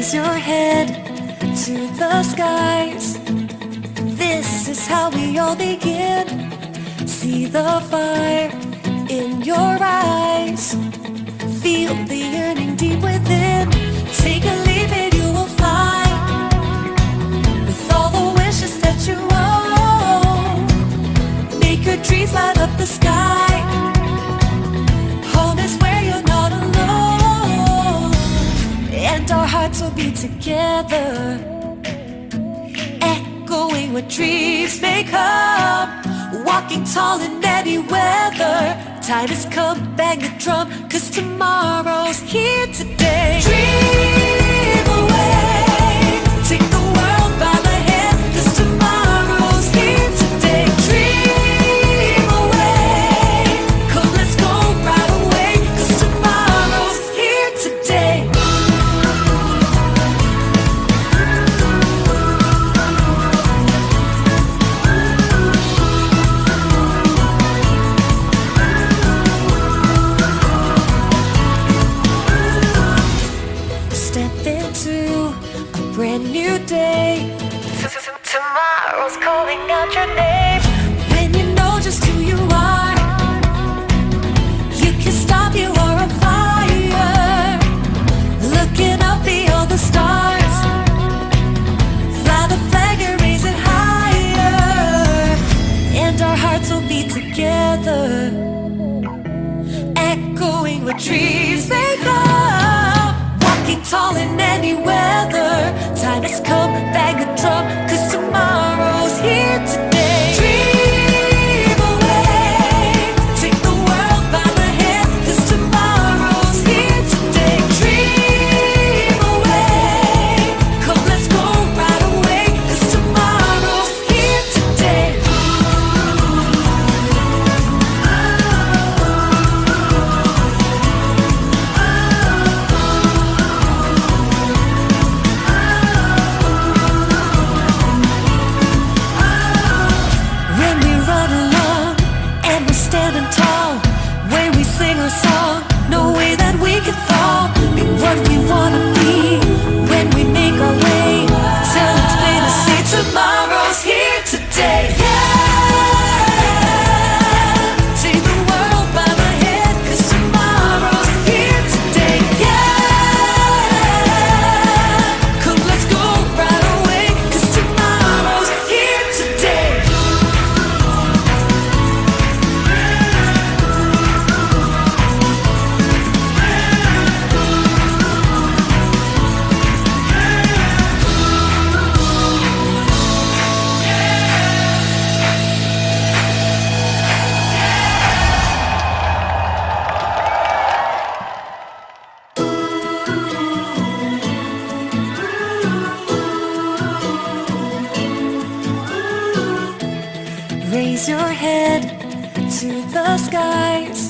Raise your head to the skies. This is how we all begin. See the fire in your eyes. Feel the yearning deep within. Take a leap and you will fly with all the wishes that you own. Make your dreams light up the sky. Home is where you're not alone, and our hearts will be together, echoing what dreams may come. Walking tall in any weather. Time has come, bang the drum, 'cause tomorrow's here today. Dream away, take the world by the hand, 'cause tomorrow's here today. Dream away, come let's go right away, 'cause tomorrow's here today. Step into a brand new day. Tomorrow's calling out your name. When you know just who you are, you can stop, you are on fire. Looking up beyond the stars, fly the flag and raise it higher, and our hearts will be together, echoing what dreams may come. Walking tall in any weather. Time has come, bang the drum, 'cause tomorrow's here today. Dream away, take the world by the hand, 'cause tomorrow's here today. Dream away, come let's go right away, 'cause tomorrow's here today. When we run along and we're standing tall, when we sing our song, no way that we can fall. Be what we wanna be when we make our way. Tell it's plain to see tomorrow's here today. Yeah, take the world by the hand, 'cause tomorrow's here today. Yeah, come let's go right away, 'cause tomorrow's here today. Raise your head to the skies.